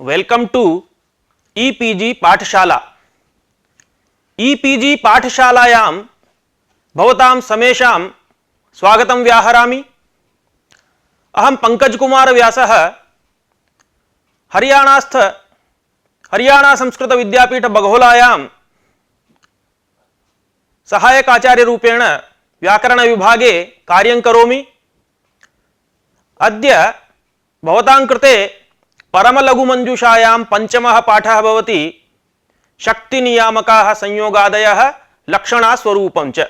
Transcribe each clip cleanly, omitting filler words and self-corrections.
Welcome to e-PG पाठशाला। E-PG पाठशालायां भवतां समेषां स्वागतं व्याहरामि। अहं पंकज कुमार व्यासः हरियाणास्थ हरियाणा संस्कृत विद्यापीठ बघोलायां सहायक आचार्य रूपेण व्याकरण विभागे कार्यं करोमि। अद्य भवतां कृते परमलघुमञ्जूषायां पंचमः पाठः भवति शक्ति नियामकाः संयोगादयः लक्षणास्वरूपं च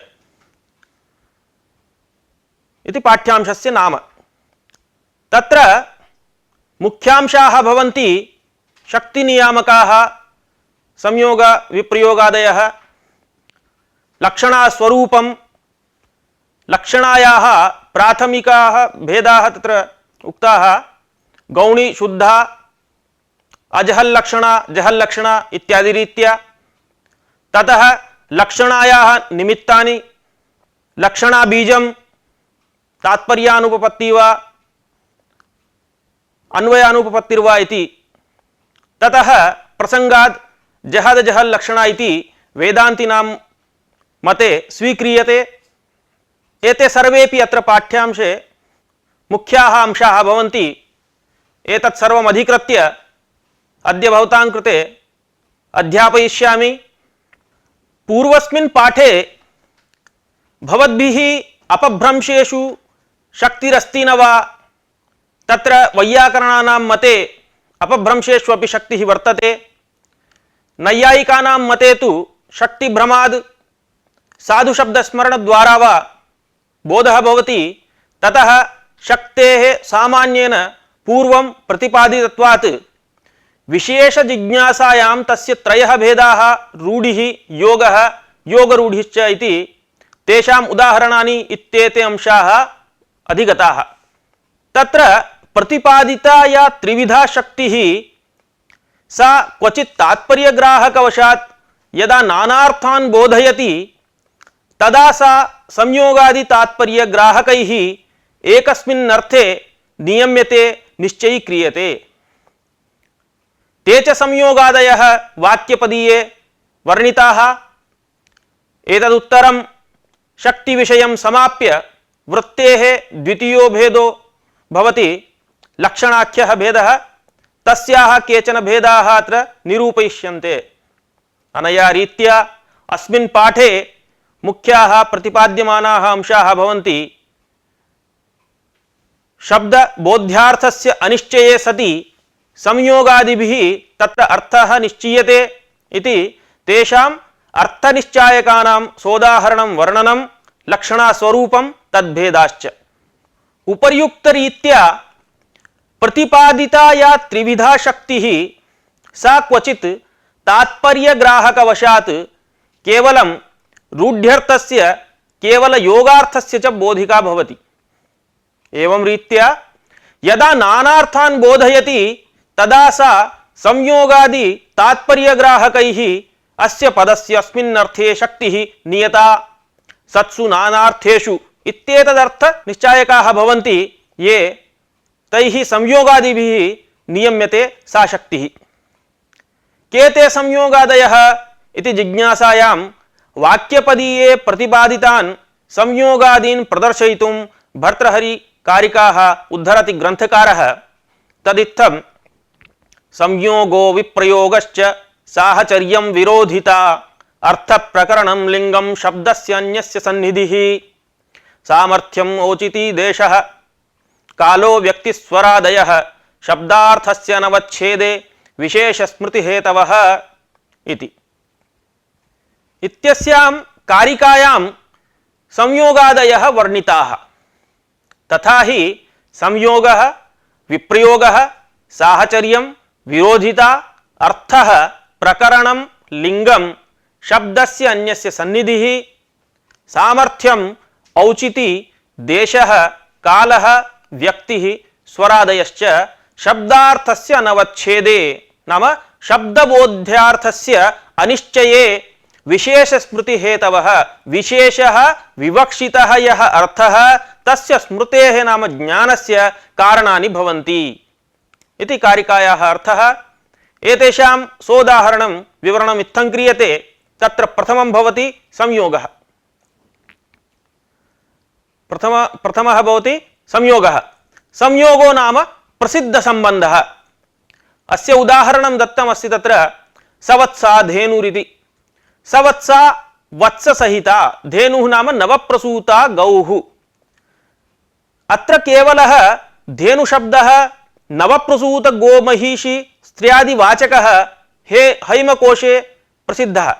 इति पाठ्यांशस्य नाम। तत्र मुख्यांशाः भवन्ति शक्ति नियामकाः संयोग विप्रयोगादयः लक्षणास्वरूपं, लक्षणायाः प्राथमिकाः भेदाः तत्र उक्ताः, गौणी शुद्धा अजहल लक्षणा जहल लक्षणा इत्यादि रीत्या। ततः लक्षणायाः निमित्तानि, लक्षणा बीजं तात्पर्यानुपपत्ति वा अन्वयानुपपत्तिर्वा इति। ततः प्रसंगात् जहद जहल लक्षणा इति वेदांतिनां मते स्वीक्रियते। एते सर्वेपि अत्र पाठ्यांशे मुख्याः अंशाः भवन्ति। एतत् सर्वम् अधिकृत्य अद्य भवतां कृते अध्यापयिष्यामि। पूर्वस्मिन् पाठे भवद्भिः अपभ्रंशेषु शक्तिरस्ति न वा, तत्र वैयाकरणानां मते अपभ्रंशेषु अपि शक्तिः वर्तते। नैयायिकानां मते तु शक्तिभ्रमाद् साधुशब्दस्मरणद्वारा वा बोधः भवति। ततः शक्तेः सामान्येन पूर्वं प्रतिपादितत्वात् विशेष जिज्ञासायां तस्य त्रयः भेदाः, रूढिः, योगः, योगरूढिश्च इति तेषाम् उदाहरणानि इत्येते अंशाः अधिगताः। तत्र प्रतिपादिता या त्रिविधा शक्तिः सा क्वचित् तात्पर्यग्राहकवशात् यदा नानार्थान् बोधयति तदा सा संयोगादि तात्पर्यग्राहकैः एकस्मिन् अर्थे नियम्यते, निश्चयीक्रियते। ते च संयोगादयः वाक्यपदीये वर्णिताः। एतदुत्तरं शक्तिविषयं समाप्य वृत्तेः द्वितीयो भेदो भवति लक्षणाख्यः भेदः। तस्याः केचन भेदाः अत्र निरूपयिष्यन्ते। अनया रीत्या अस्मिन् पाठे मुख्याः प्रतिपाद्यमानाः अंशाः भवन्ति। शब्द बोध्यार्थस्य अनिश्चये सति संयोगादिभिः तत्र अर्थः निश्चीयते इति तेषाम् अर्थनिश्चायकानां सोदाहरणं वर्णनं लक्षणास्वरूपं तद्भेदाश्च। उपर्युक्तरीत्या प्रतिपादिता या त्रिविधा शक्तिः सा क्वचित् तात्पर्यग्राहकवशात् केवलं रूढ्यर्थस्य केवल योगार्थस्य च बोधिका भवति। एवं रीत्या यदा नानार्थान् बोधयति तदा सा संयोगादि तात्पर्यग्राहकैः अस्य पदस्य अस्मिन् अर्थे शक्तिः नियता। सत्सु नानार्थेषु इत्येतदर्थ निश्चायकाः भवन्ति ये तैः संयोगादिभिः नियम्यते सा शक्तिः। के ते संयोगादयः इति जिज्ञासायां वाक्यपदीये प्रतिपादितान् संयोगादीन् प्रदर्शयितुं भर्तृहरि कारिकाः उद्धरति ग्रंथकारः। तदित्थं संयोगो विप्रयोगश्च साहचर्यं विरोधिता अर्थ प्रकरणं लिंगं शब्दस्य अन्यस्य सन्निधिः सामर्थ्यम् औचिती देशः कालो व्यक्तिस्वरादयः शब्दार्थस्य अनवच्छेदे विशेष स्मृति हेतवः इति। इत्यस्यां कारिकायां संयोगादयः वर्णिताः। तथा ही संयोगः, विप्रयोगः, साहचर्यं, विरोधिता, अर्थः, प्रकरणं, लिंगं, शब्दस्य अन्यस्य सन्निधिः, सामर्थ्यं, औचिति, देशः, कालः, व्यक्तिः, स्वरादयश्च शब्दार्थस्य अनवच्छेदे नाम शब्दबोध्यार्थस्य अनिश्चये विशेष स्मृति हेतवः विशेषः विवक्षितः यः अर्थः तस्य स्मृतेः नाम ज्ञानस्य कारणानि भवन्ति इति कारिकायाः अर्थः। एतेषां सोदाहरणं विवरणम् इत्थं क्रियते। तत्र प्रथमं भवति संयोगः। प्रथमः भवति संयोगः। संयोगो नाम प्रसिद्धसम्बन्धः। अस्य उदाहरणं दत्तमस्ति तत्र सवत्सा धेनुरिति। सवत्सा वत्ससहिता, धेनुः नाम नवप्रसूता गौः। अत्र केवलः धेनुशब्दः नवप्रसूत गोमहिषी स्त्रियादिवाचकः हैमकोशे प्रसिद्धः।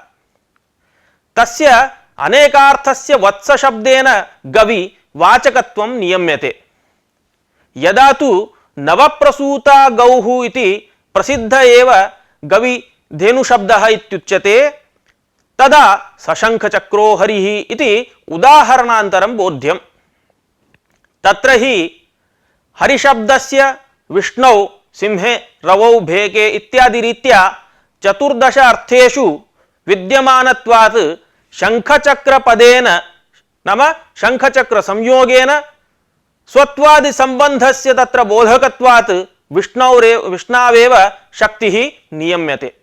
तस्य अनेकार्थस्य वत्सशब्देन गवि वाचकत्वं नियम्यते। यदा तु नवप्रसूता गौः इति प्रसिद्ध एव गवि धेनुशब्दः इत्युच्यते तदा सशंखचक्रो हरिः इति उदाहरणान्तरं बोध्यम्। तत्र हि हरिशब्दस्य विष्णौ सिंहे रवौ भेके इत्यादि रीत्या चतुर्दश अर्थेषु विद्यमानत्वात् शंखचक्रपदेन नाम शंखचक्र संयोगेन स्वत्वादि संबंधस्य तत्र बोधकत्वात् विष्णावेव शक्तिः नियम्यते।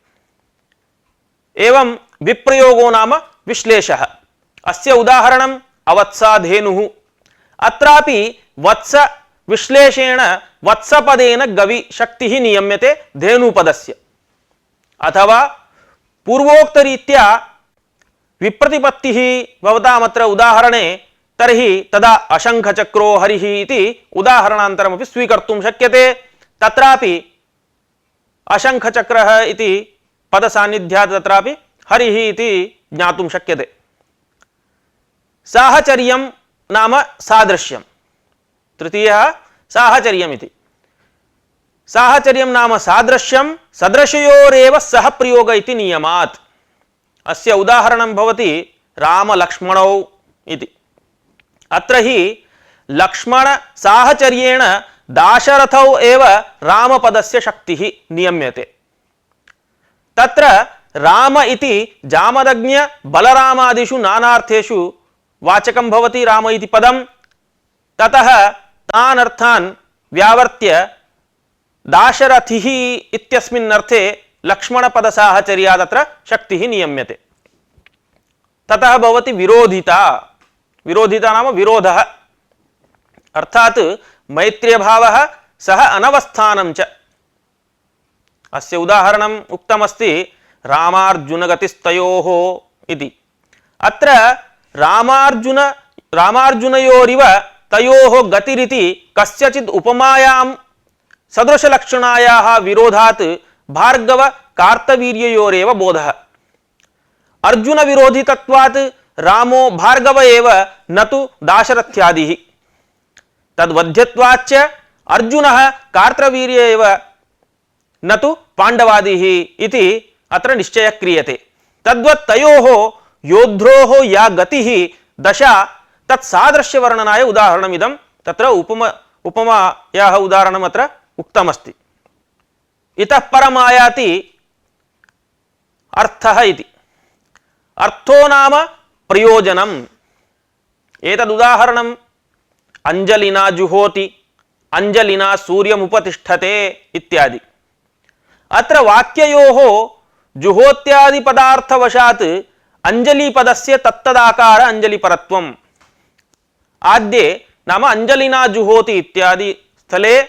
एवं विप्रयोगो नाम विश्लेषः। अस्य उदाहरणम् अवत्सा धेनुः। अत्रापि वत्स विश्लेषेण वत्सपदेन गवि शक्तिः नियम्यते धेनुपदस्य। अथवा पूर्वोक्तरीत्या विप्रतिपत्तिः भवतामत्र उदाहरणे तर्हि तदा अशंखचक्रो हरिः इति उदाहरणान्तरमपि स्वीकर्तुं शक्यते। तत्रापि अशंखचक्रः इति पदसान्निध्यात् तत्रापि हरिः इति ज्ञातुं शक्यते। साहचर्यं नाम सादृश्यं। तृतीयः साहचर्यम् इति। साहचर्यं नाम सादृश्यं सदृशयोरेव सह प्रयोग इति नियमात्। अस्य उदाहरणं भवति रामलक्ष्मणौ इति। अत्र हि लक्ष्मण साहचर्येण दाशरथौ एव रामपदस्य शक्तिः नियम्यते। तत्र राम इति जामदग्न्य बलरामादिषु नानार्थेषु वाचकं भवति राम इति पदं। ततः तान् अर्थान् व्यावर्त्य दाशरथिः इत्यस्मिन् अर्थे लक्ष्मणपदसाहचर्यात् तत्र शक्तिः नियम्यते। ततः भवति विरोधिता। विरोधिता नाम विरोधः, अर्थात् मैत्र्यभावः सह अनवस्थानं च। अस्य उदाहरणम् उक्तमस्ति रामार्जुनगतिस्तयोः इति। अत्र रामार्जुनयोरिव तयोः गतिरिति कस्यचित् उपमायां सदृशलक्षणायाः विरोधात् भार्गव कार्तवीर्ययोरेव बोधः। अर्जुन विरोधितत्वात् रामो भार्गव एव न तु दाशरथ्यादिः। तद्वध्यत्वाच्च अर्जुनः कार्तवीर्य एव न तु पाण्डवादिः इति अत्र निश्चयः क्रियते। तद्वत् तयोः योद्धोः या गतिः दशा तत्सादृश्यवर्णनाय उदाहरणमिदं तत्र उपमायाः उदाहरणम् अत्र उक्तमस्ति। इतः परम् आयाति अर्थः इति। अर्थो नाम प्रयोजनम्। एतदुदाहरणम् अंजलिना जुहोति, अंजलिना सूर्यमुपतिष्ठते इत्यादि। अत्र वाक्ययोः जुहोत्यादि पदार्थवशात् अंजलिपदस्य तत्तदाकार अंजलिपरत्वम्। आद्ये नाम अंजलिना जुहोति इत्यादि स्थले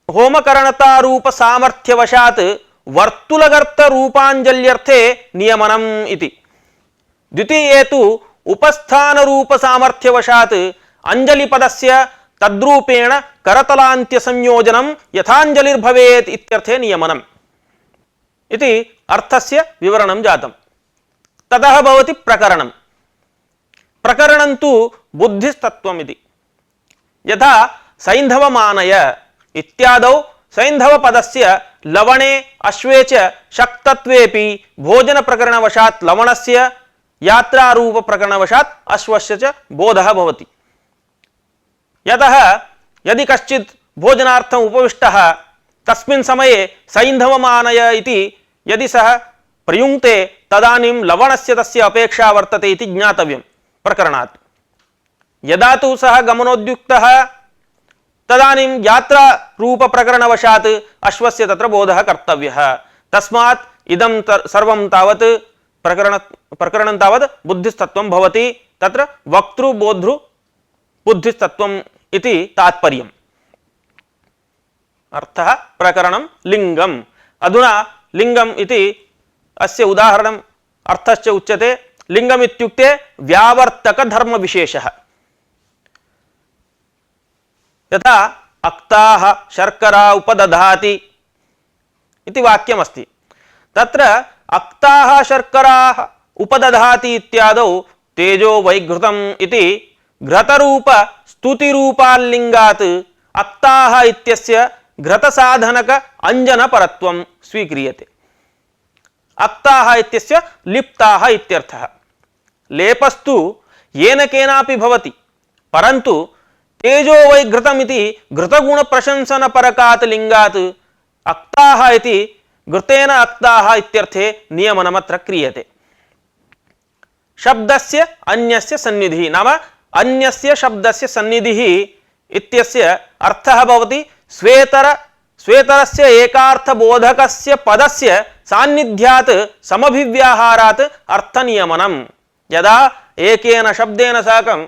होमकरणतारूप सामर्थ्यवशात् वर्तुलगर्त रूपांजल्यर्थे नियमनम् इति। द्वितीये तु उपस्थान रूप सामर्थ्यवशात् अंजलिपदस्य तद्रूपेण करतलान्त्य संयोजनं यथांजलिर्भवेत् इत्यर्थे नियमनम् इति अर्थस्य विवरणं जातं। ततः भवति प्रकरणम्। प्रकरणं तु बुद्धिस्तत्त्वम् इति। यथा सैन्धवमानय इत्यादौ सैन्धवपदस्य लवणे अश्वे च शक्तत्वेपि भोजनप्रकरणवशात् लवणस्य यात्रारूपप्रकरणवशात् अश्वस्य च बोधः भवति। यतः यदि कश्चित् भोजनार्थम् उपविष्टः तस्मिन् समये सैन्धवमानय इति यदि सः प्रयुङ्क्ते तदानीं लवणस्य तस्य अपेक्षा वर्तते इति ज्ञातव्यं प्रकरणात्। यदा तु सः गमनोद्युक्तः तदानीं यात्रा रूप प्रकरणवशात् अश्वस्य तत्र बोधः कर्तव्यः। तस्मात् इदं सर्वं तावत् प्रकरणं तावत् बुद्धिस्तत्त्वं भवति। तत्र वक्तृ बोद्धृ बुद्धिस्तत्त्वम् इति तात्पर्यम्। अर्थः प्रकरणं लिङ्गम्। अधुना लिङ्गम् इति अस्य उदाहरणम् अर्थश्च उच्यते। लिङ्गम् इत्युक्ते व्यावर्तक धर्म विशेषः। यथा अक्ताः शर्करा उपदधाति इति वाक्यमस्ति। तत्र अक्ताः शर्कराः उपदधाति इत्यादौ तेजो वैघृतम् इति घृतरूप स्तुतिरूपाल्लिङ्गात् अक्ताः इत्यस्य घृतसाधनक अंजनपरत्वं स्वीक्रियते। अक्ताः इत्यस्य लिप्ताः इत्यर्थः। लेपस्तु येन केनापि भवति, परन्तु तेजो वैघृतमिति घृतगुणप्रशंसनपरकात् लिङ्गात् अक्ताः इति घृतेन अक्ताः इत्यर्थे नियमनमत्र क्रियते। शब्दस्य अन्यस्य सन्निधिः नाम अन्यस्य शब्दस्य सन्निधिः इत्यस्य अर्थः भवति स्वेतरस्य एकार्थबोधकस्य पदस्य सान्निध्यात् समभिव्याहारात् अर्थनियमनम्। यदा एकेन शब्देन साकम्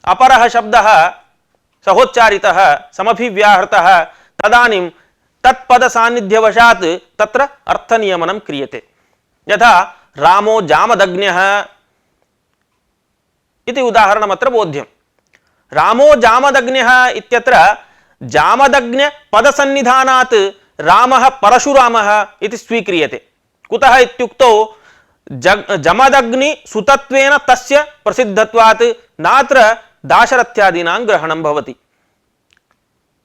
अपरः शब्दः सहोच्चारितः समभिव्याहृतः तदानीं तत्पदसान्निध्यवशात् तत्र अर्थनियमनं क्रियते। यथा रामो जामदग्न्यः इति उदाहरणमत्र बोध्यम्। रामो जामदग्न्यः इत्यत्र जामदग्न्य पदसन्निधानात् रामः परशुरामः इति स्वीक्रियते। कुतः इत्युक्तौ जमदग्नि सुतत्वेन तस्य प्रसिद्धत्वात् नात्र दाशरथ्यादीनां ग्रहणं भवति।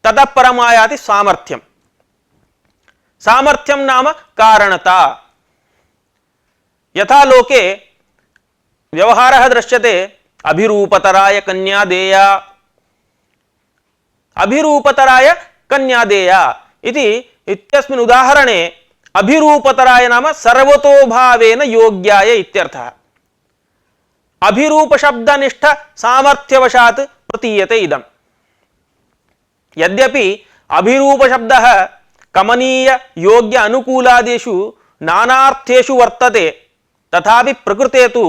ततः परमायाति सामर्थ्यं। सामर्थ्यं नाम कारणता। यथा लोके व्यवहारः दृश्यते अभिरूपतराय कन्या देया, अभिरूपतराय कन्या देया इति इत्यस्मिन् उदाहरणे अभिरूपतराय नाम सर्वतोभावेन योग्याय इत्यर्थः। अभिरूप शब्दनिष्ठ सामर्थ्यवशात् प्रतीयते इदम्। यद्यपि अभिरूप शब्दः कमनीय योग्य अनुकूलादिषु नानार्थेषु वर्तते, तथापि प्रकृते तु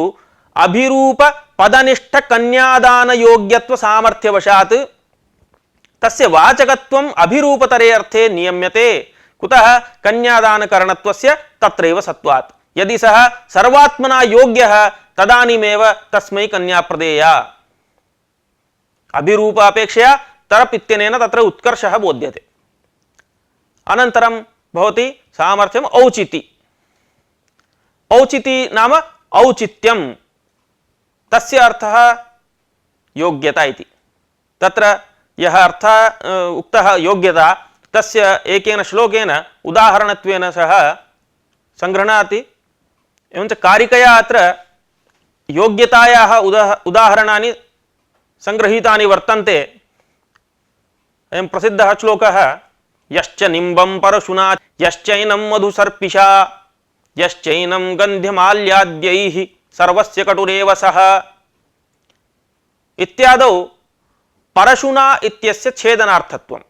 अभिरूप पदनिष्ठ कन्यादान योग्यत्व सामर्थ्यवशात् तस्य वाचकत्वम् अभिरूपतरे अर्थे नियम्यते। कुतः? कन्यादानकरणत्वस्य तत्रैव सत्वात्। यदि सः सर्वात्मना योग्यः तदानीमेव तस्मै कन्या प्रदेया। अभिरूप अपेक्षया तरप् इत्यनेन तत्र उत्कर्षः बोध्यते। अनन्तरं भवति सामर्थ्यम् औचिति। औचिति नाम औचित्यं, तस्य अर्थः योग्यता इति। तत्र यः अर्थः उक्तः योग्यता तस्य एकेन श्लोकेन उदाहरणत्वेन सह संगृह्णाति। एवञ्च कारिकया अत्र योग्यतायाः उदाहरणानि संगृहीतानि वर्तन्ते। अयं प्रसिद्धः श्लोकः यश्च निम्बं परशुना यश्चैनं मधुसर्पिषा यश्चैनं गन्ध्यमाल्याद्यैः सर्वस्य कटुरेव सः इत्यादौ परशुना इत्यस्य छेदनार्थत्वम्।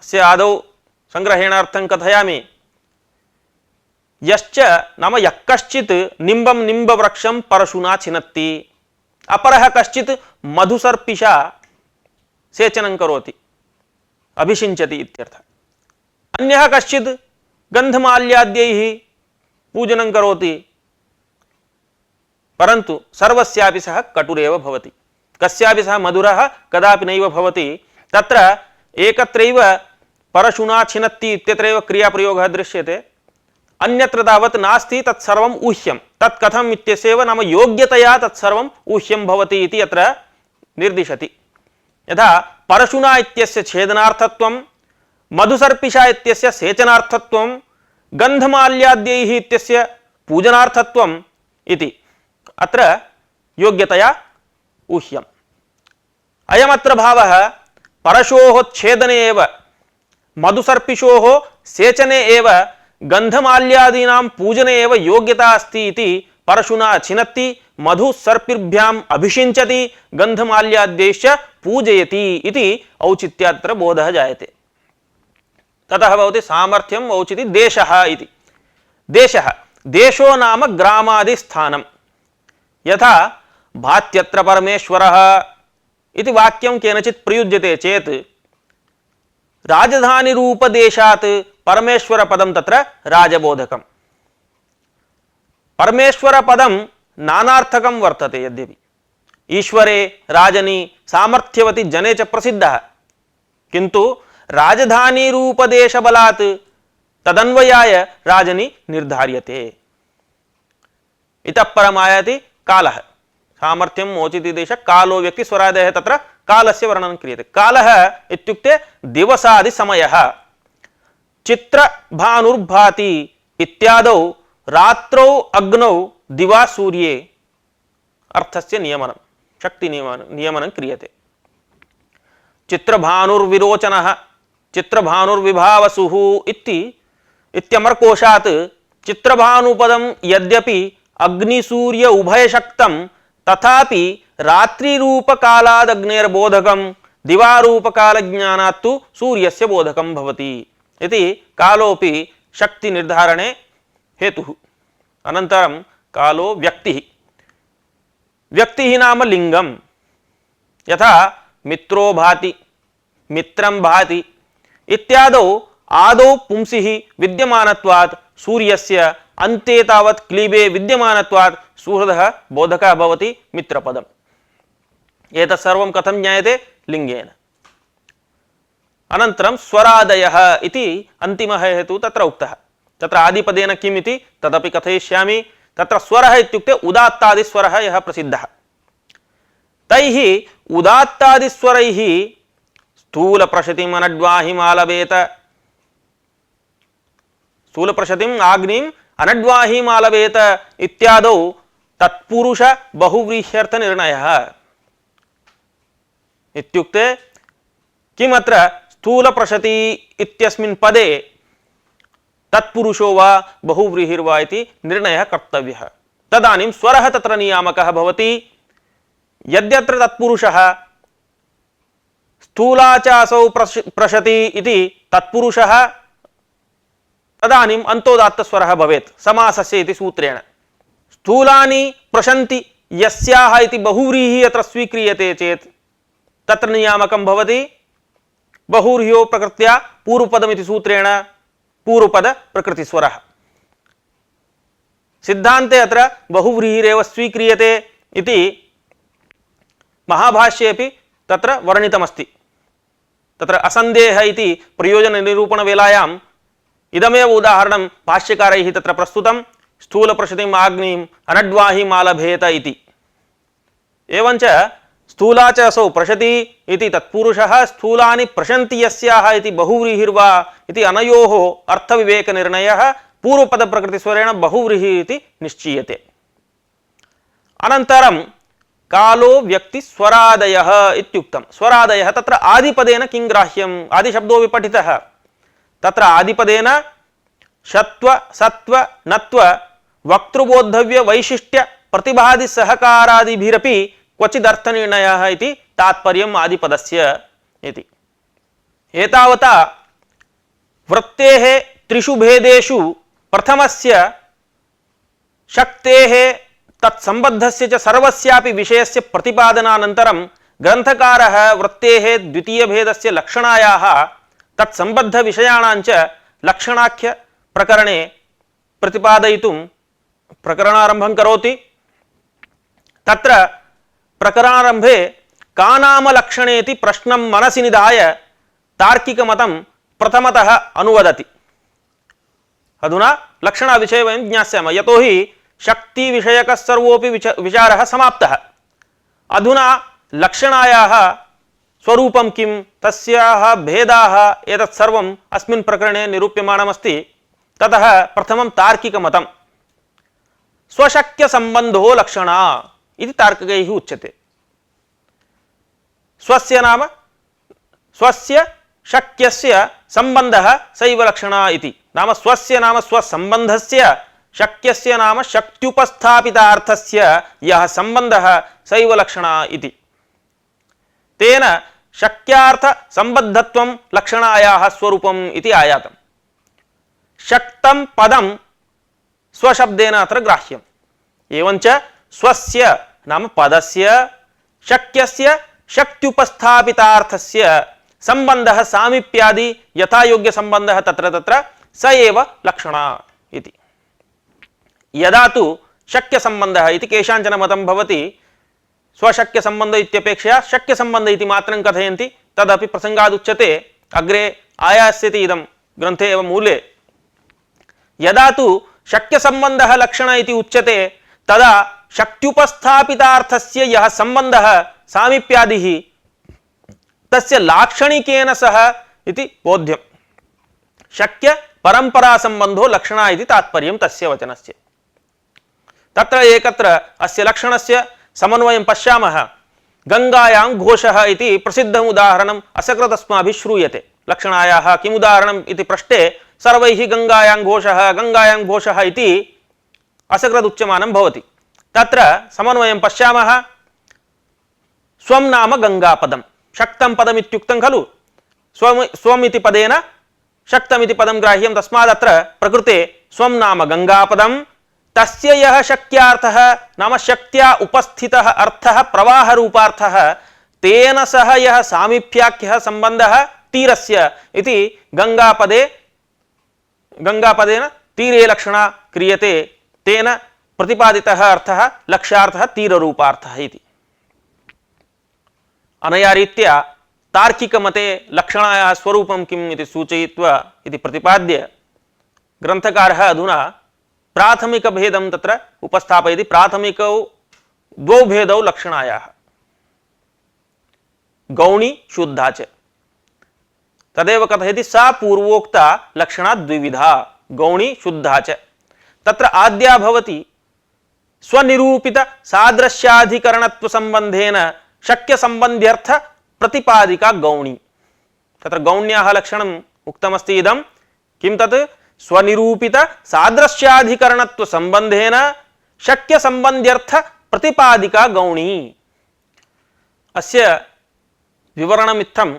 अस्य आदौ संग्रहेणार्थं कथयामि। यश्च नाम यः कश्चित् निम्बं निम्बवृक्षं परशुना छिनत्ति, अपरः कश्चित् मधुसर्पिषा सेचनं करोति, अभिषिञ्चति इत्यर्थः। अन्यः कश्चित् गन्धमाल्याद्यैः पूजनं करोति, परन्तु सर्वस्यापि सः कटुरेव भवति। कस्यापि सः मधुरः कदापि नैव भवति। तत्र एकत्रैव परशुना छिनत्ति इत्यत्रैव क्रियाप्रयोगः दृश्यते। अन्यत्र तावत् नास्ति, तत्सर्वम् ऊह्यं। तत् कथम् इत्यस्यैव नाम योग्यतया तत्सर्वम् ऊह्यं भवति इति अत्र निर्दिशति। यथा परशुना इत्यस्य छेदनार्थत्वं, मधुसर्पिषा इत्यस्य सेचनार्थत्वं, गन्धमाल्याद्यैः इत्यस्य पूजनार्थत्वम् इति अत्र योग्यतया ऊह्यम्। अयमत्र भावः परशोः छेदने एव मधुसर्पिषोः सेचने एव गन्धमाल्यादीनां पूजने एव योग्यता अस्ति इति परशुना छिनत्ति मधु सर्पिभ्याम अभिषिञ्चति गंधमाल्याद्यैश्च पूजयति इति औचित्यात्र बोधः जायते। ततः भवति सामर्थ्यम औचिति देशः इति। देशः देशो नाम ग्रामादि स्थानम। यथा भात्यत्र परमेश्वरः इति वाक्यं केनचित् प्रयुज्यते चेत् राजधानी रूप देशात् परमेश्वर पदं तत्र राजबोधकम्। परमेश्वर पदं नानार्थकं वर्तते। यद्यपि ईश्वरे राजनी सामर्थ्यवती जने च प्रसिद्धः, किन्तु राजधानी रूप देश बलात् तदन्वयाय राजनी निर्धार्यते। इतः परम् आयाति कालः। सामर्थ्यम औचिति देश कालो व्यक्ति स्वरादयः तत्र कालस्य वर्णनं क्रियते। कालः इत्युक्ते दिवसादि समयः। चित्र भानुर्भाति इत्यादौ रात्रौ अग्नौ दिवा सूर्ये अर्थस्य नियमनं शक्ति नियमनं क्रियते। चित्रभानुर्विरोचनः चित्रभानुर्विभावसुः इत्यमरकोशात् चित्रभानुपदं यद्यपि अग्निसूर्य उभयशक्तं तथापि रात्रिरूपकालादग्नेर्बोधकं दिवारूपकालज्ञानात्तु सूर्यस्य बोधकं भवति इति कालोपि शक्ति निर्धारणे हेतुः। अनन्तरं कालो व्यक्तिः। व्यक्तिः नाम लिंगम। यथा मित्रो भाति मित्रं भाति इत्यादौ आदौ पुंसिः विद्यमानत्वात् सूर्यस्य अन्ते तावत् क्लीबे विद्यमानत्वात् सुहृदः बोधकः भवति मित्रपदम्। एतत् सर्वं कथं ज्ञायते? लिंगेन। अनन्तरं स्वरादयः इति अन्तिमः हेतुः तत्र उक्तः। तत्र आदिपदेन किम् इति तदपि कथयिष्यामि। तत्र स्वरः इत्युक्ते उदात्तादिस्वरः यः प्रसिद्धः। तैः उदात्तादिस्वरैः स्थूलप्रशतिम् अनड्वाहिमालवेत। स्थूलप्रशतिम् आग्निम् अनड्वाहिमालवेत इत्यादौ तत्पुरुष बहुव्रीह्यर्थ निर्णयः। इत्युक्ते किमत्र स्थूलप्रशति इत्यस्मिन् पदे तत्पुरुषो वा बहुव्रीहिर्वा इति निर्णयः कर्तव्यः। तदानीं स्वरः तत्र नियामकः भवति। यद्यत्र तत्पुरुषः स्थूलाचासौ प्रशति इति तत्पुरुषः, तदानीम् अन्तोदात्तस्वरः भवेत् समासस्य इति सूत्रेण। स्थूलानि प्रशन्ति यस्याः इति बहुव्रीहि अत्र स्वीक्रियते चेत् तत्र नियामकं भवति बहुव्रीह्यो प्रकृत्या पूर्वपदमिति सूत्रेण पूर्वपद प्रकृतिस्वरः। सिद्धान्ते अत्र बहुव्रीहिरेव स्वीक्रियते इति महाभाष्येऽपि तत्र वर्णितमस्ति। तत्र असन्देह इति प्रयोजननिरूपणवेलायाम् इदमेव उदाहरणं भाष्यकारैः तत्र प्रस्तुतं। स्थूलप्रशतिम् आग्निम् अनड्वाहिमालभेत इति। एवञ्च स्थूलाचासौ प्रशति इति तत्पुरुषः स्थूलानि प्रशन्ति यस्याः इति बहुव्रीहिर्वा इति अनयोः अर्थविवेकनिर्णयः पूर्वपदप्रकृतिस्वरेण बहुव्रीहि इति निश्चीयते। अनन्तरं कालो व्यक्ति स्वरादयः इत्युक्तं। स्वरादयः तत्र आदिपदेन किं ग्राह्यम्? आदिशब्दो विपठितः। तत्र आदिपदेन षत्व सत्व नत्व वक्तृबोद्धव्य वैशिष्ट्य प्रतिभादि सहकारादिभिरपि क्वचिदर्थनिर्णयः इति तात्पर्यम् आदिपदस्य इति। एतावता वृत्तेः त्रिषु भेदेषु प्रथमस्य शक्तेः तत्सम्बद्धस्य च सर्वस्यापि विषयस्य प्रतिपादनानन्तरं ग्रन्थकारः वृत्तेः द्वितीयभेदस्य लक्षणायाः तत्सम्बद्धविषयाणाञ्च लक्षणाख्य प्रकरणे प्रतिपादयितुं प्रकरणारम्भं करोति। तत्र प्रकरणारम्भे का नाम लक्षणेति प्रश्नं मनसि निधाय तार्किकमतं प्रथमतः अनुवदति। अधुना लक्षणविषये वयं ज्ञास्यामः। यतोहि शक्तिविषयकः सर्वोऽपि विचारः समाप्तः। अधुना लक्षणायाः स्वरूपं किं, तस्याः भेदाः, एतत् सर्वम् अस्मिन् प्रकरणे निरूप्यमाणमस्ति। ततः प्रथमं तार्किकमतं। स्वशक्यसम्बन्धो लक्षणा इति तार्किकैः उच्यते। स्वस्य नाम स्वस्य शक्यस्य सम्बन्धः सैव लक्षणा इति। नाम स्वस्य नाम स्वसम्बन्धस्य शक्यस्य नाम शक्त्युपस्थापितार्थस्य यः संबंधः सैव लक्षणः इति। तेन शक्यार्थ संबद्धत्वं लक्षणायाः स्वरूपम् इति आयातम्। शक्तं पदं स्वशब्देन अत्र ग्राह्यम्। एवञ्च स्वस्य नाम पदस्य शक्यस्य शक्त्युपस्थापितार्थस्य संबंधः सामीप्यादि यथा योग्य संबंधः तत्र तत्र स एव लक्षणः इति। यदा तु शक्य संबंधः इति केषाञ्चन मतं भवति, स्वशक्य संबंध इत्यपेक्षया शक्य संबंध इति मात्रं कथयन्ति, तदपि प्रसंगादुच्यते, अग्रे आयास्यति इदं ग्रन्थे एव मूले। यदा तु शक्य संबंधः लक्षण इति उच्यते तदा शक्त्युपस्थापितार्थस्य यः संबंधः सामीप्यादिः तस्य लाक्षणिकेन सह इति बोध्यम्। शक्य परंपरा संबंधो लक्षण इति तात्पर्यं तस्य वचनस्य। तत्र एकत्र अस्य लक्षणस्य समन्वयं पश्यामः। गंगायां घोषः इति प्रसिद्धम् उदाहरणम् असकृत् अस्माभिः श्रूयते। लक्षणायाः किम् उदाहरणम् इति पृष्टे सर्वैः गंगायां घोषः इति असकृत् उच्यमानं भवति। तत्र समन्वयं पश्यामः। स्वं नाम गंगापदं, शक्तं पदम् इत्युक्तं खलु। स्वम् इति पदेन शक्तम् इति पदं ग्राह्यं, तस्मात् अत्र प्रकृते स्वं नाम गंगापदं, तस्य यः शक्यार्थः नाम शक्त्या उपस्थितः अर्थः प्रवाहरूपार्थः, तेन सह यः सामीप्याख्यः सम्बन्धः तीरस्य इति गंगापदेन तीरे लक्षणा क्रियते, तेन प्रतिपादितः अर्थः लक्ष्यार्थः तीररूपार्थः इति। अनया रीत्या तार्किकमते लक्षणायाः स्वरूपं किम् इति सूचयित्वा इति प्रतिपाद्य ग्रन्थकारः अधुना प्राथमिकभेदं तत्र उपस्थापयति। प्राथमिकौ द्वौ भेदौ लक्षणायाः, गौणी शुद्धा च। तदेव कथयति सा पूर्वोक्ता लक्षणा द्विविधा गौणी शुद्धा च। तत्र आद्या भवति स्वनिरूपित सादृश्याधिकरणत्व संबंधेन शक्य संबंध्यर्थ प्रतिपादिका गौणी। तत्र गौण्याः लक्षणम् उक्तमस्ति इदं किं तत् स्वनिरूपित सादृश्याधिकरणत्व संबंधेन शक्य संबंध्यर्थ प्रतिपादिका गौणी। अस्य विवरणमित्थं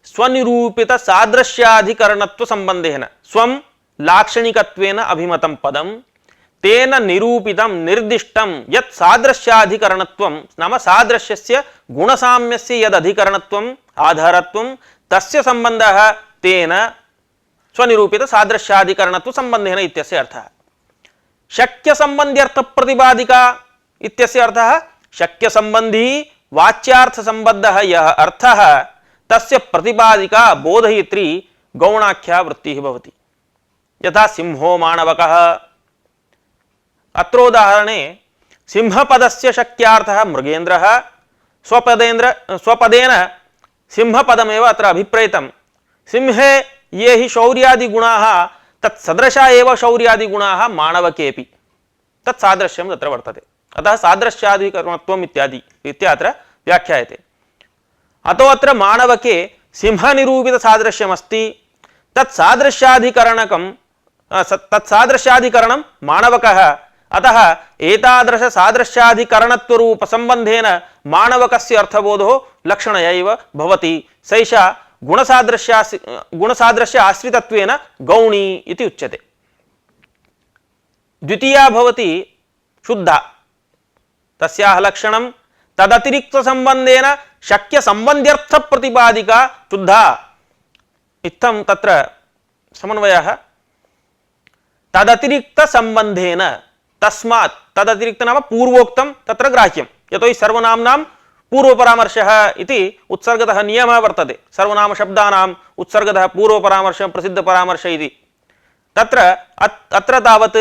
स्वनिरूपित सादृश्याधिकरणत्व संबंधेन स्वं लाक्षणिकत्वेन अभिमतं पदं तेन निरूपितं निर्दिष्टं यत् सादृश्याधिकरणत्वं नाम सादृश्यस्य गुणसाम्यस्य यद् अधिकरणत्वम् आधारत्वं तस्य संबंधः तेन स्वनिरूपित सादृश्याधिकरणत्व संबंधेन इत्यस्य अर्थः। शक्य संबंध्यर्थ प्रतिपादिका इत्यस्य अर्थः शक्य संबंधी वाच्यार्थ संबद्धः यः अर्थः तस्य प्रतिपादिका बोधयित्री गौणाख्या वृत्तिः भवति। यथा सिंहो माणवकः, अत्रोदाहरणे सिंहपदस्य शक्यार्थः मृगेन्द्रः, स्वपदेन सिंहपदमेव अत्र अभिप्रेतं। सिंहे ये हि शौर्यादि गुणाः तत्सदृशा एव शौर्यादि गुणाः माणवकेऽपि, तत्सादृश्यं तत्र वर्तते। अतः सादृश्याधिकरणत्वम् इत्यादि रीत्या अत्र व्याख्यायते। अतो अत्र माणवके सिंहनिरूपित सादृश्यमस्ति, तत्सादृश्याधिकरणं माणवकः। अतः एतादृश सादृश्याधिकरणत्वरूप संबंधेन माणवकस्य अर्थबोधो लक्षणय एव भवति। सैषा गुणसादृश्य आश्रितत्वेन गौणी इति उच्यते। द्वितीया भवति शुद्धा, तस्याः लक्षणं तदतिरिक्त संबंधेन शक्य संबंध्यर्थ प्रतिपादिका शुद्धा। इत्थं तत्र समन्वयः तदतिरिक्त संबंधेन, तस्मात् तदतिरिक्त नाम पूर्वोक्तं तत्र ग्राह्यं। यतोहि सर्वनाम्नां पूर्वपरामर्शः इति उत्सर्गतः नियमः वर्तते। सर्वनाम शब्दानाम् उत्सर्गतः पूर्वपरामर्शः प्रसिद्धपरामर्शः इति। तत्र अत्र तावत्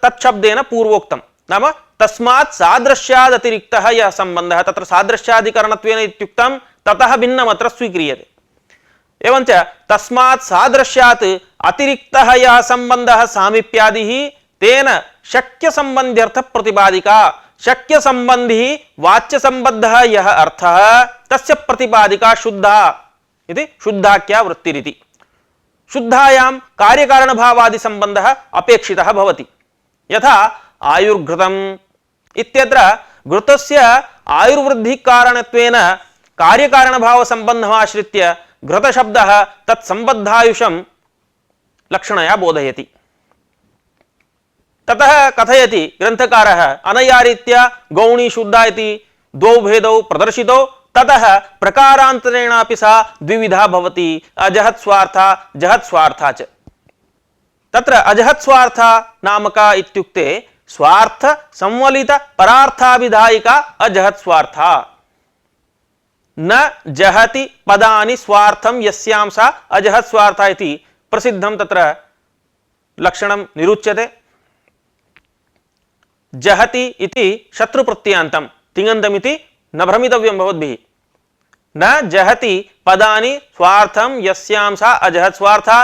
तत्शब्देन पूर्वोक्तं नाम तस्मात् सादृश्यादतिरिक्तः यः सम्बन्धः, तत्र सादृश्याधिकरणत्वेन इत्युक्तं ततः भिन्नमत्र स्वीक्रियते। एवञ्च तस्मात् सादृश्यात् अतिरिक्तः यः सम्बन्धः सामीप्यादिः तेन शक्य संबंध्यर्थ प्रतिपादिका, शक्य संबंधी वाच्य संबद्धः यः अर्थः तस्य प्रतिपादिका शुद्धा इति शुद्धाख्या वृत्तिरिति। शुद्धायां कार्यकारणभावादि संबंधः अपेक्षितः भवति। यथा आयुर्घृतम् इत्यत्र घृतस्य आयुर्वृद्धिकारणत्वेन कार्यकारणभावसम्बन्धम् आश्रित्य घृतशब्दः तत्सम्बद्धायुषं लक्षणया बोधयति। ततः कथयति ग्रन्थकारः अनया रीत्या गौणी शुद्धा इति द्वौ भेदौ प्रदर्शितौ, ततः प्रकारान्तरेणापि सा द्विविधा भवति, अजहत् स्वार्था जहत् स्वार्था च। तत्र अजहत् स्वार्था नामका इत्युक्ते स्वार्थ संवलित परार्थाभिधायिका अजहत् स्वार्था। न जहति पदानि स्वार्थं यस्यां सा अजहत् स्वार्था इति प्रसिद्धं तत्र लक्षणं निरुच्यते। जहति इति शत्रुप्रत्ययान्तं तिङन्तमिति न भ्रमितव्यं भवद्भिः। न जहति पदानि स्वार्थं यस्यां सा अजहत् स्वार्था,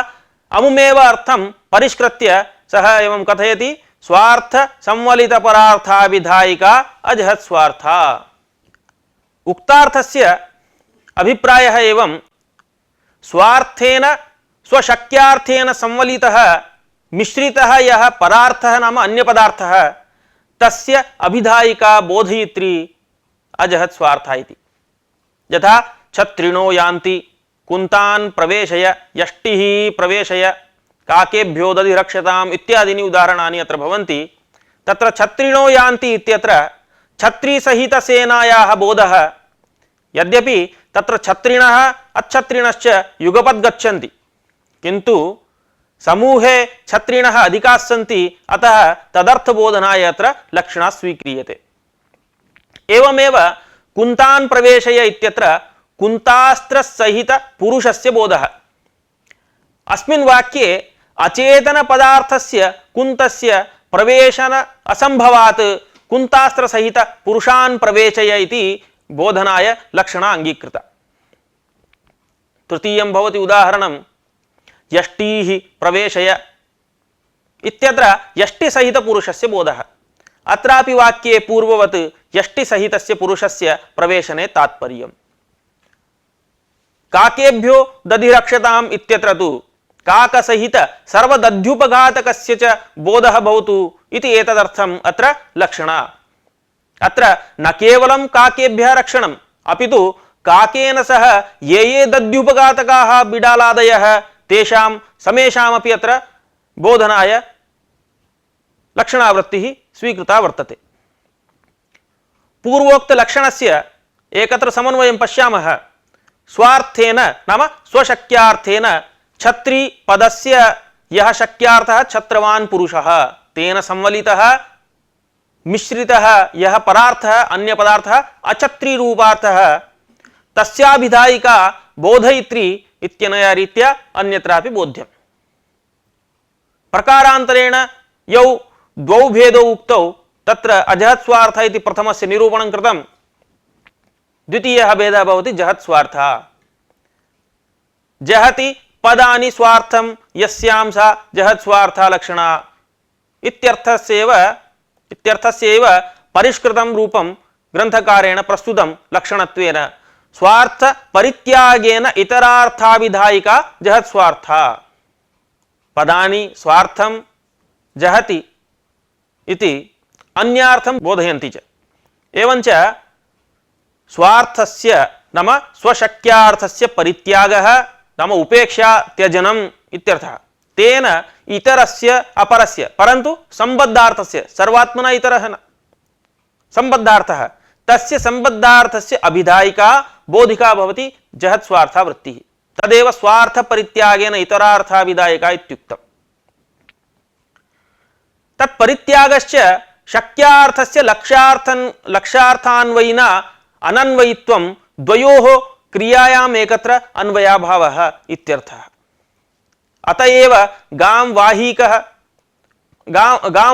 अमुमेव अर्थं परिष्कृत्य सः एवं कथयति, स्वार्थ संवलित परार्थाभिधायिका अजहत् स्वार्था। उक्तार्थस्य अभिप्रायः एवं स्वार्थेन स्वशक्यार्थेन संवलितः मिश्रितः यः परार्थः नाम अन्यपदार्थः तस्य अभिधायिका बोधयित्री अजहत् स्वार्था इति। यथा छत्रिणो यान्ति कुन्तान् प्रवेशय यष्टिः प्रवेशय काकेभ्यो दधि रक्षताम् इत्यादीनि उदाहरणानि अत्र भवन्ति। तत्र छत्रिणो यान्ति इत्यत्र छत्रीसहितसेनायाः बोधः, यद्यपि तत्र छत्रिणः अच्छत्रिणश्च युगपद् गच्छन्ति, किन्तु समूहे छत्रिणः अधिकाः सन्ति, अतः तदर्थबोधनाय अत्र लक्षणा स्वीक्रियते। एवमेव कुन्तान् प्रवेशय इत्यत्र कुन्तास्त्रसहित पुरुषस्य बोधः। अस्मिन् वाक्ये अचेतन पदार्थस्य कुन्तस्य प्रवेशन असंभवात् कुन्तास्त्रसहित पुरुषान् प्रवेशय इति बोधनाय लक्षणा अंगीकृता। तृतीयं भवति उदाहरणं यष्टिः प्रवेशय इत्यत्र यष्टिसहित पुरुषस्य बोधः। अत्रापि वाक्ये पूर्ववत् यष्टिसहितस्य पुरुषस्य प्रवेशने तात्पर्यम्। काकेभ्यो दधि रक्षताम् इत्यत्र तु काकसहित सर्वदध्युपघातकस्य च बोधः भवतु इति एतदर्थम् अत्र लक्षणा। अत्र न केवलं काकेभ्यः रक्षणम्, अपितु काकेन सह ये ये दध्युपघातकाः बिडालादयः तेषां समेषामपि अत्र बोधनाय लक्षणावृत्तिः स्वीकृता वर्तते। पूर्वोक्त लक्षणस्य एकत्र समन्वयं पश्यामः। स्वार्थेन नाम स्वशक्यार्थेन छत्री पदस्य यः शक्यार्थः छत्रवान् पुरुषः तेन संवलितः मिश्रितः यः परार्थः अन्य पदार्थः अछत्री रूपार्थः तस्याभिधायिका बोधयित्री इत्यनया रीत्या अन्यत्रापि बोध्यम्। प्रकारान्तरेण यौ द्वौ भेदौ उक्तौ तत्र अजहत् स्वार्थ इति प्रथमस्य निरूपणं कृतं, द्वितीयः भेदः भवति जहत् स्वार्थः। जहति पदानि स्वार्थं यस्यां सा जहत् स्वार्था लक्षणा इत्यर्थस्यैव परिष्कृतं रूपं ग्रन्थकारेण प्रस्तुतं लक्षणत्वेन स्वार्थ परित्यागेन इतरार्थाभिधायिका जहत् स्वार्था। पदानि स्वार्थं जहति इति अन्यार्थं बोधयन्ति च। एवञ्च स्वार्थस्य नाम स्वशक्यार्थस्य परित्यागः नाम उपेक्षा त्यजनम् इत्यर्थः। तेन इतरस्य अपरस्य परन्तु संबद्धार्थस्य सर्वात्मना इतरः न संबद्धार्थः तस्य संबद्धार्थस्य अभिधायिका बोधिका भवति जहत् स्वार्था वृत्तिः। तदेव स्वार्थ परित्यागेन इतरार्थाभिधायिका इत्युक्तम्। तत्परित्यागश्च शक्यार्थस्य लक्ष्यार्थान्वयिना अनन्वयित्वं द्वयोः क्रियायाम् एकत्र अन्वयाभावः इत्यर्थः। अतएव गां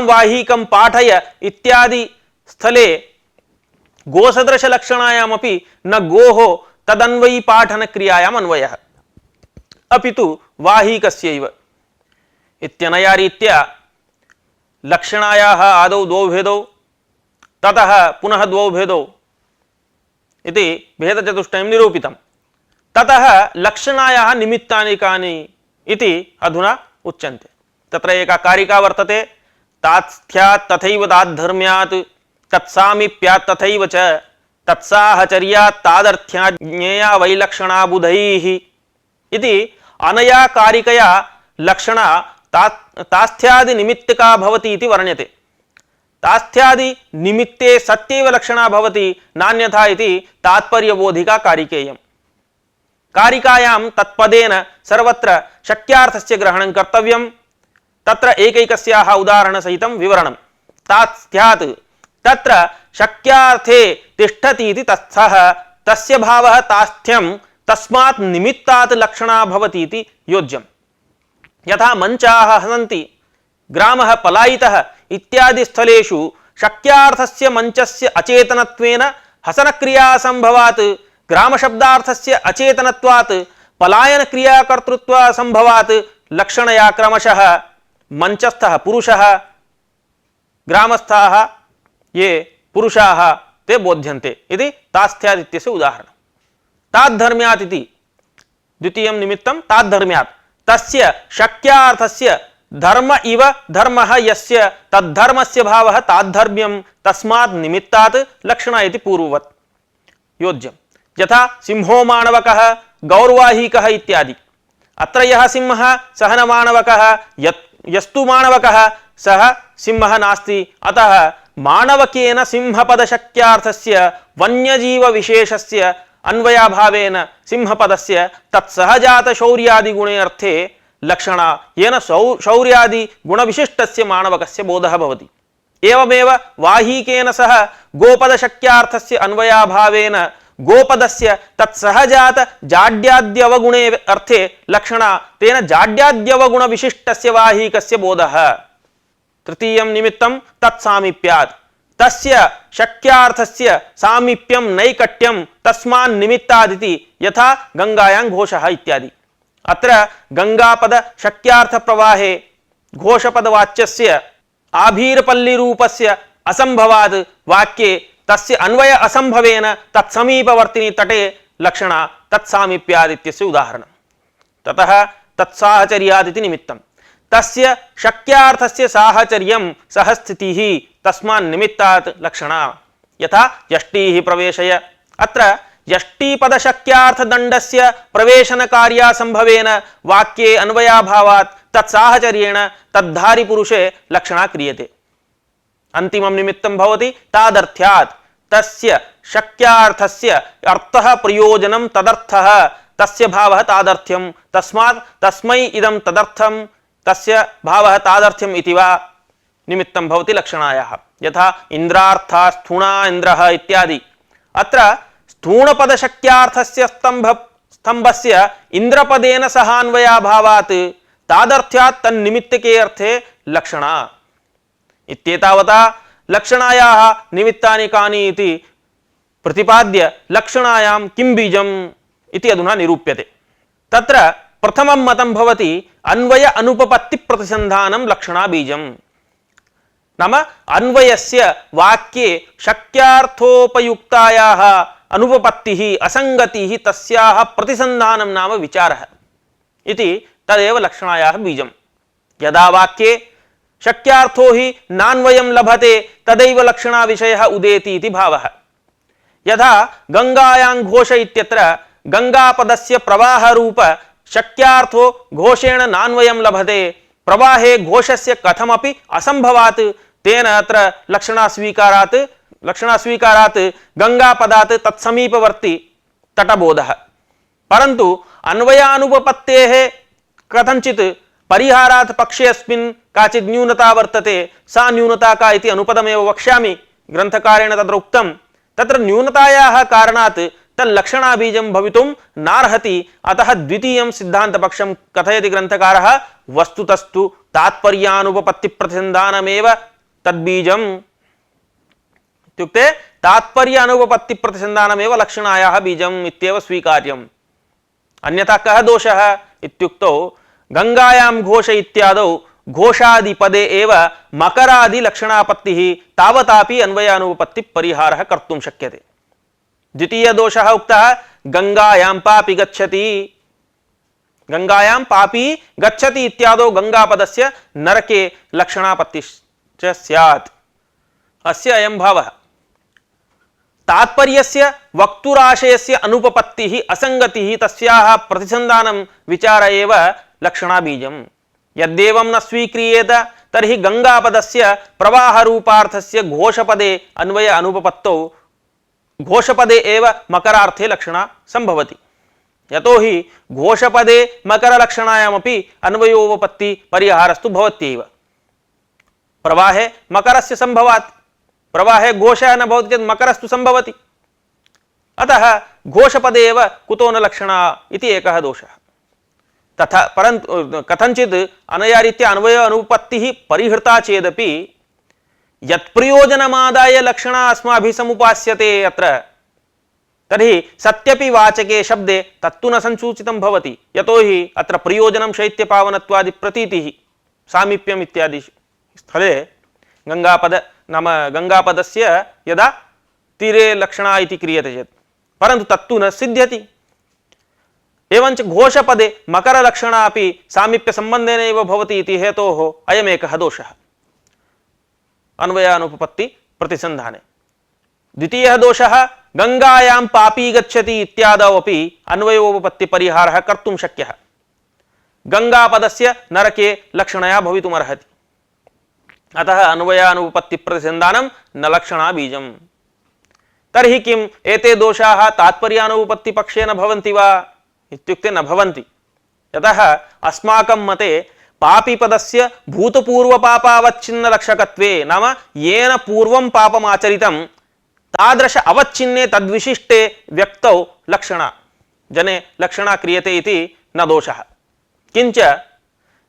वाहीकं पाठय इत्यादि स्थले गोसदृश लक्षणायामपि न गोः तदन्वयी पाठन क्रियायाम् अन्वयः अपितु वाहीकस्यैव इत्यनया रीत्या लक्षणायाः आदौ द्वौ भेदौ ततः पुनः द्वौ भेदौ इति भेदचतुष्टयं निरूपितं। ततः लक्षणायाः निमित्तानि कानि इति अधुना उच्यन्ते। तत्र एका कारिका वर्तते, तात्स्थ्यात् तथैव ताद्धर्म्यात् तत्सामीप्यात् तथैव च तत्साहचर्यात् तादर्थ्यात् ज्ञेया वैलक्षणा बुधैः इति अनया कारिकया लक्षणा तास्थ्यादि निमित्तिका भवति इति वर्ण्यते। तास्थ्यादि निमित्ते सत्यैव लक्षणा भवति नान्यथा इति तात्पर्यबोधिका कारिकेयम्। कारिकायां तत्पदेन सर्वत्र शक्यार्थस्य ग्रहणं कर्तव्यं। तत्र एकैकस्याः उदाहरणसहितं विवरणं। तास्थ्यात् तत्र शक्यार्थे तिष्ठति इति तत्स्थः तस्य भावः तास्थ्यं तस्मात् निमित्तात् लक्षणा भवति इति योज्यम्। यथा मंचाः हसन्ति, ग्रामः पलायितः इत्यादि स्थलेषु शक्यार्थस्य मंचस्य अचेतनत्वेन हसनक्रिया संभवात् ग्रामशब्दार्थस्य अचेतनत्वात् पलायनक्रियाकर्तृत्व संभवात् लक्षणया क्रमशः मंचस्थः पुरुषः ग्रामस्थाः ये पुरुषाः ते बोध्यन्ते इति तास्थ्यात् इत्यस्य उदाहरणम्। ताद्धर्म्यात् इति द्वितीयं निमित्तं ताद्धर्म्यात् तस्य शक्यार्थस्य धर्म इव धर्मः यस्य तद्धर्मस्य भावः ताद्धर्म्यं तस्मात् निमित्तात् लक्षणा इति पूर्ववत् योज्यम्। यथा सिंहो माणवकः गौर्वाहीकः इत्यादि। अत्र यः सिंहः सः न माणवकः, यस्तु माणवकः सः सिंहः नास्ति। अतः माणवकेन सिंहपदशक्यार्थस्य वन्यजीवविशेषस्य अन्वयाभावेन सिंहपदस्य तत्सहजात शौर्यादि गुणे अर्थे लक्षणा येन शौर्यादि गुणविशिष्टस्य माणवकस्य बोधः भवति। एवमेव वाहीकेन सह गोपदशक्यार्थस्य अन्वयाभावेन गोपदस्य तत्सहजात जाड्याद्यवगुणे अर्थे लक्षणा तेन जाड्याद्यवगुणविशिष्टस्य वाहीकस्य बोधः। तृतीयं निमित्तं तत्सामीप्यात् तस्य शक्यार्थस्य सामीप्यं नैकट्यं तस्मान् निमित्तादिति यथा गंगायां घोषः इत्यादि। अत्र गंगापद शक्यार्थ प्रवाहे घोषपदवाच्यस्य आभीरपल्लीरूपस्य असंभवात् वाक्ये तस्य अन्वय असंभवेन तत्समीपवर्तिनि तटे लक्षणा तत्सामीप्यादित्यस्य उदाहरणम्। ततः तत्साहचर्यादिति निमित्तं तस्य शक्यार्थस्य साहचर्यं सहस्थितिः तस्मान् निमित्तात् लक्षणा। यथा यष्टिः प्रवेशय अत्र यष्टिपदशक्यार्थदण्डस्य प्रवेशनकार्या संभवेन वाक्ये अन्वयाभावात् तत्साहचर्येण तद्धारिपुरुषे लक्षणा क्रियते। अन्तिमं निमित्तं भवति तादर्थ्यात् तस्य शक्यार्थस्य अर्थः प्रयोजनं तदर्थः तस्य भावः तादर्थ्यं तस्मात् तस्मै इदं तदर्थं तस्य भावः तादर्थ्यम् इति वा निमित्तं भवति लक्षणायाः। यथा इन्द्रार्था स्थूणा इन्द्रः इत्यादि। अत्र स्थूणपदशक्यार्थस्य स्तंभस्य इन्द्रपदेन सहान्वयाभावात् तादर्थ्यात् तन्निमित्तके अर्थे लक्षणा। इत्येतावता लक्षणायाः निमित्तानि कानि इति प्रतिपाद्य लक्षणायां किं बीजम् इति अधुना निरूप्यते। तत्र प्रथमं मतं भवति अन्वय अनुपपत्ति प्रतिसंधानं लक्षणा बीजम्। नाम अन्वयस्य वाक्ये शक्यार्थोपयुक्तायाः अनुपपत्तिः असंगतिः तस्याः प्रतिसंधानं नाम विचारः इति तदेव लक्षणायाः बीजम्। यदा वाक्ये शक्यार्थो हि नान्वयं लभते तदैव लक्षणा विषयः उदेति इति भावः। यथा गंगायां घोष इत्यत्र गंगापदस्य प्रवाहरूप शक्यार्थो घोषेण नान्वयं लभते। प्रवाहे घोषस्य कथमपि असंभवात् तेन अत्र लक्षणा स्वीकारात् गंगापदात् तत्समीपवर्ती तटबोधः। परन्तु अन्वयानुपपत्तेः कथंचित् परिहारात् पक्षे अस्मिन् काचित् न्यूनता वर्तते। सा न्यूनता का इति अनुपदमेव वक्ष्यामि। ग्रंथकारेण तत्र उक्तं तत्र न्यूनतायाः कारणात् तल्लक्षणाबीजं भवितुं नार्हति। अतः द्वितीयं सिद्धान्तपक्षं कथयति ग्रन्थकारः वस्तुतस्तु तात्पर्यानुपपत्तिप्रतिसन्धानमेव तद्बीजम्। इत्युक्ते तात्पर्यानुपपत्तिप्रतिसन्धानमेव लक्षणायाः बीजम् इत्येव स्वीकार्यम्। अन्यथा कः दोषः इत्युक्तौ गंगायां घोष इत्यादौ घोषादिपदे एव मकरादि लक्षणापत्तिः तावतापि अन्वयानुपपत्ति परिहारः कर्तुं शक्यते। द्वितीय दोषः उक्तः गंगायां पापी गच्छति। गंगायां पापी गच्छति इत्यादौ गंगापदस्य नरके लक्षणापत्ति च स्यात्। अस्य अयं भावः। तात्पर्यस्य वक्तुराशयस्य अनुपपत्तिः असङ्गतिः तस्याः प्रतिसन्धानं विचार एव लक्षणाबीजम्। यद्येवं न स्वीक्रियेत तर्हि गंगापदस्य प्रवाहरूपार्थस्य घोषपदे अन्वय अनुपपत्तौ घोषपदे एव मकरार्थे लक्षणा संभवति। यतोहि घोषपदे मकरलक्षणायामपि अन्वयोपपत्ति परिहारस्तु भवत्येव। प्रवाहे मकरस्य संभवात्, प्रवाहे घोषः न भवति चेत् मकरस्तु संभवति। अतः घोषपदे एव कुतो न लक्षणा इति एकः दोषः। तथा परन्तु कथंचित् अनया रीत्या अन्वय अनुपपत्तिः परिहृता चेदपि यत्प्रयोजनमादाय लक्षणा अस्माभिः समुपास्यते अत्र, तर्हि सत्यपि वाचके शब्दे तत्तु न संसूचितं भवति। यतोहि अत्र प्रयोजनं शैत्यपावनत्वादि प्रतीतिः सामीप्यम् इत्यादि स्थले गंगापद नाम गंगापदस्य यदा तीरे लक्षणा इति क्रियते चेत्, परन्तु तत्तु न सिद्ध्यति। एवञ्च घोषपदे मकरलक्षणा अपि सामीप्य सम्बन्धेन एव भवति इति हेतोः अयमेकः दोषः अन्वयानुपपत्ति प्रतिसन्धाने। द्वितीयः दोषः गंगायां पापी गच्छति इत्यादौ अपि अन्वयोपपत्ति परिहारः कर्तुं शक्यः। गंगापदस्य नरके लक्षणया भवितुमर्हति। अतः अन्वयानुपपत्ति प्रतिसन्धानं न लक्षणा बीजम्। तर्हि किम् एते दोषाः तात्पर्यानुपपत्ति पक्षे न भवन्ति वा इत्युक्ते न भवन्ति। यतः अस्माकं मते पापीपदस्य भूतपूर्वपापावच्छिन्न लक्षकत्वे नाम येन पूर्वं पापमाचरितं तादृश अवच्छिन्ने तद्विशिष्टे व्यक्तौ लक्षणा जने लक्षणा क्रियते इति न दोषः। किंच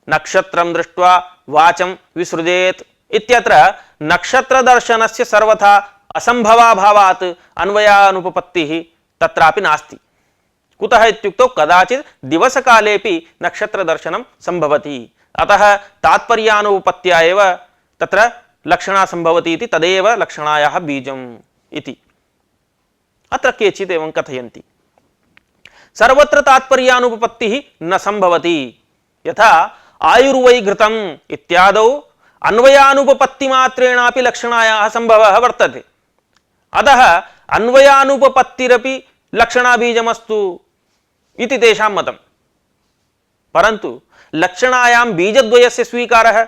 नक्षत्रं दृष्ट्वा वाचं विसृजेत् इत्यत्र नक्षत्रदर्शनस्य सर्वथा असंभवाभावात् अन्वयानुपपत्तिः तत्रापि नास्ति। कुतः इत्युक्तौ कदाचित् दिवसकालेपि नक्षत्रदर्शनं संभवति। अतः तात्पर्यानुपपत्त्या एव तत्र लक्षणा संभवति इति तदेव लक्षणायाः बीजम् इति। अत्र केचित् एवं कथयन्ति सर्वत्र तात्पर्यानुपपत्तिः न संभवति। यथा आयुर्वै घृतम् इत्यादौ अन्वयानुपपत्तिमात्रेणापि लक्षणायाः संभवः वर्तते। अतः अन्वयानुपपत्तिरपि लक्षणाबीजमस्तु इति तेषां मतं। परन्तु लक्षणायां बीजद्वयस्य स्वीकारः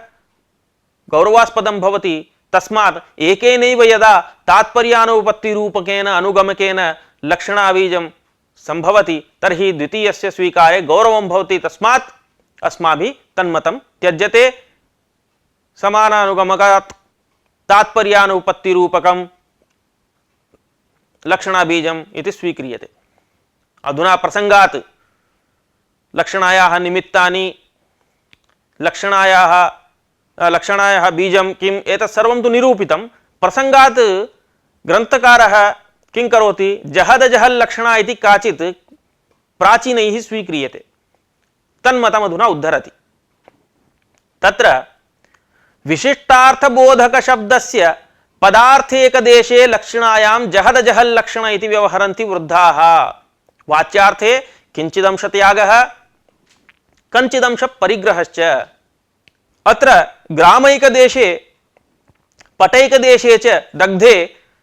गौरवास्पदं भवति। तस्मात् एकेनैव यदा तात्पर्यानुपपत्तिरूपकेन अनुगमकेन लक्षणाबीजं संभवति तर्हि द्वितीयस्य स्वीकारे गौरवं भवति। तस्मात् अस्माभिः तन्मतं त्यज्यते। समानानुगमकात् तात्पर्यानुपपत्तिरूपकं लक्षणाबीजम् इति स्वीक्रियते। अधुना प्रसंगात् लक्षणायाः निमित्तानि लक्षणायाः बीजं किम् एतत् सर्वं तु निरूपितं। प्रसंगात् ग्रन्थकारः किं करोति जहद जहल लक्षणा इति काचित् प्राचीनैः स्वीक्रियते। तन्मतम् अधुना उद्धरति। तत्र विशिष्टार्थबोधक शब्दस्य पदार्थेकदेशे लक्षणायां जहद जहल लक्षण इति व्यवहरन्ति वृद्धाः। वाच्यार्थे किंचिदंश त्यागः कञ्चिदंश परिग्रहश्च। अत्र ग्रामैकदेशे पटैकदेशे च दग्धे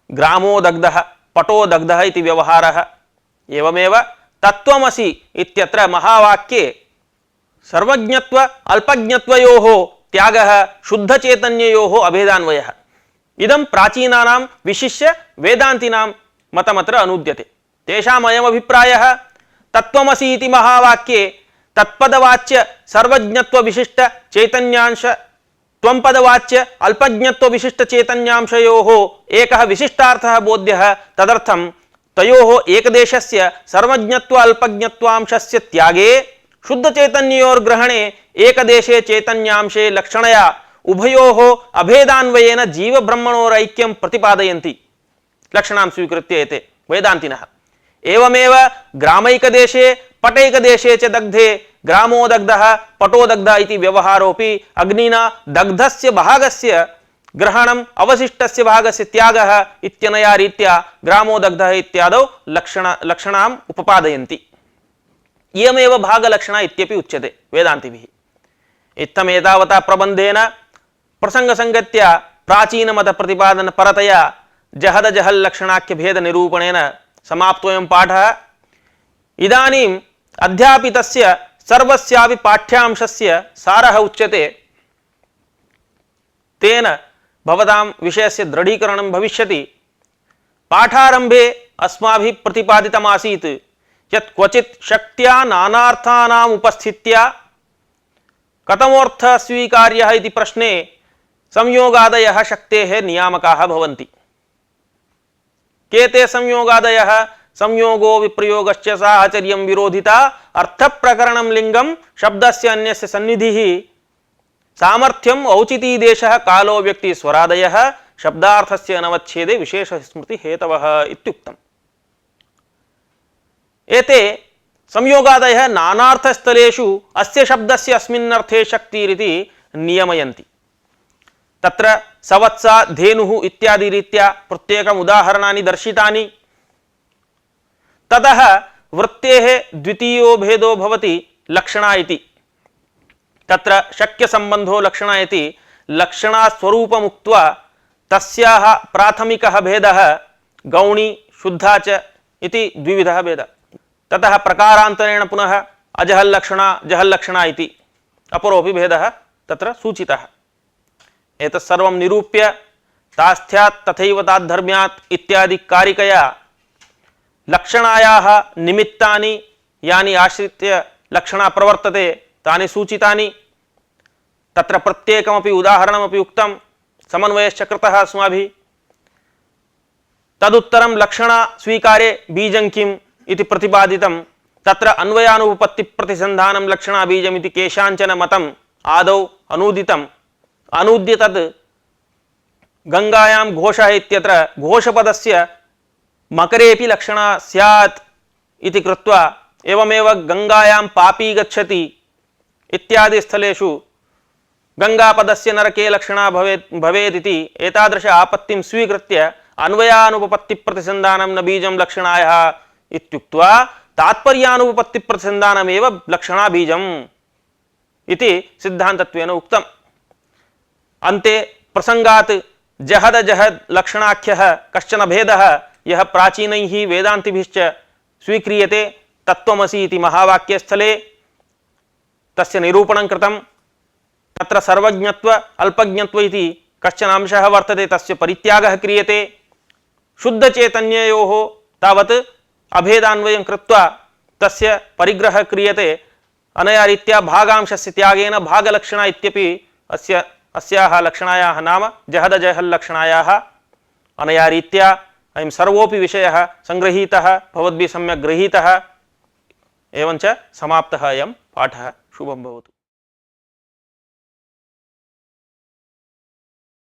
ग्रामो दग्धः पटो दग्धः इति व्यवहारः। एवमेव तत्त्वमसि इत्यत्र महावाक्ये सर्वज्ञत्व अल्पज्ञत्वयोः त्यागः शुद्धचैतन्ययोः अभेदान्वयः। इदं प्राचीनानां विशिष्य वेदान्तिनां मतमत्र अनुद्यते। तेषाम् अयम् अभिप्रायः तत्त्वमसि इति महावाक्ये तत्पदवाच्य सर्वज्ञत्व विशिष्ट चैतन्यांश त्वंपदवाच्य अल्पज्ञत्व विशिष्ट चैतन्यांशयोः एकः विशिष्टार्थः बोध्यः। तदर्थं तयोः एकदेशस्य सर्वज्ञत्व अल्पज्ञत्वांशस्य त्यागे शुद्ध चैतन्ययोर्ग्रहणे एकदेशे चैतन्यांशे लक्षणया उभयोः अभेदान्वयेन जीव ब्रह्मणोरैक्यं प्रतिपादयन्ति लक्षणां स्वीकृत्य एते वेदान्तिनः। एवमेव ग्रामैकदेशे पटैकदेशे च दग्धे ग्रामो दग्धः पटो दग्धः इति व्यवहारोऽपि अग्निना दग्धस्य भागस्य ग्रहणम् अवशिष्टस्य भागस्य त्यागः इत्यनया रीत्या ग्रामो दग्धः इत्यादौ लक्षणाम् उपपादयन्ति। इयमेव भागलक्षणा इत्यपि उच्यते वेदान्तिभिः। इत्थमेतावता प्रबन्धेन प्रसंगसंगत्या प्राचीनमतप्रतिपादनपरतया जहदजहल्लक्षणाख्यभेदनिरूपणेन समाप्तोऽयं पाठः। इदानीम् अध्यापितस्य सर्वस्यापि पाठ्यांशस्य सारः उच्यते। तेन भवतां विषयस्य दृढीकरणं भविष्यति। पाठारम्भे अस्माभिः प्रतिपादितमासीत् यत् क्वचित् शक्त्या नानार्थानाम् उपस्थित्या कथमोऽर्थः स्वीकार्यः इति प्रश्ने संयोगादयः शक्तेः नियामकाः भवन्ति। के ते संयोगादयः? संयोगो विप्रयोगश्च साहचर्यं विरोधिता अर्थप्रकरणं लिंगं शब्दस्य अन्यस्य सन्निधिः सामर्थ्यम् औचितीदेशः कालो व्यक्ति स्वरादयः शब्दार्थस्य अनवच्छेदे विशेष स्मृति हेतवः इत्युक्तम्। एते संयोगादयः नानार्थस्थलेषु अस्य शब्दस्य अस्मिन्नर्थे शक्तिरिति नियमयन्ति। तत्र सवत्सा धेनुः इत्यादि रीत्या प्रत्येकम् उदाहरणानि दर्शितानि। ततः वृत्तेः द्वितीयो भेदो भवति लक्षणा इति। तत्र शक्यसम्बन्धो लक्षणा इति लक्षणास्वरूपमुक्त्वा तस्याः प्राथमिकः भेदः गौणी शुद्धा च इति द्विविधः भेदः। ततः प्रकारान्तरेण पुनः अजहल्लक्षणा जहल्लक्षणा इति अपरोऽपि भेदः तत्र सूचितः। एतत् सर्वं निरूप्य तास्थ्यात् तथैव ताद्धर्म्यात् इत्यादि कारिकया लक्षणायाः निमित्तानि यानि आश्रित्य लक्षणा प्रवर्तते तानि सूचितानि। तत्र प्रत्येकमपि उदाहरणमपि उक्तं, समन्वयश्च कृतः अस्माभिः। तदुत्तरं लक्षणा स्वीकारे बीजं किम् इति प्रतिपादितं। तत्र अन्वयानुपपत्तिप्रतिसन्धानं लक्षणा बीजमिति केषाञ्चन मतम् आदौ अनूदितम्। अनूद्य तद् गंगायां घोषः इत्यत्र घोषपदस्य मकरेपि लक्षणा स्यात् इति कृत्वा एवमेव गंगायां पापी गच्छति इत्यादि स्थलेषु गंगापदस्य नरके लक्षणा भवेदिति एतादृश आपत्तिं स्वीकृत्य अन्वयानुपपत्तिप्रतिसन्धानं न बीजं लक्षणायाः इत्युक्त्वा तात्पर्यानुपपत्तिप्रतिसन्धानमेव लक्षणा बीजम् इति सिद्धान्तत्वेन उक्तम्। अन्ते प्रसंगात् जहद जहद लक्षणाख्यः कश्चन भेदः यः प्राचीनैः वेदान्तिभिश्च स्वीक्रियते तत्त्वमसि इति महावाक्यस्थले तस्य निरूपणं कृतं। तत्र सर्वज्ञत्व अल्पज्ञत्व इति कश्चन अंशः वर्तते, तस्य परित्यागः क्रियते। शुद्धचैतन्ययोः तावत् अभेदान्वयं कृत्वा तस्य परिग्रहः क्रियते। अनया रीत्या भागांशस्य त्यागेन भागलक्षणा इत्यपि अस्याः लक्षणायाः नाम जहदजहल्लक्षणायाः। अनया रीत्या अयं सर्वोऽपि विषयः संगृहीतः, भवद्भिः सम्यक् गृहीतः, एवञ्च समाप्तः अयं पाठः। शुभं भवतु।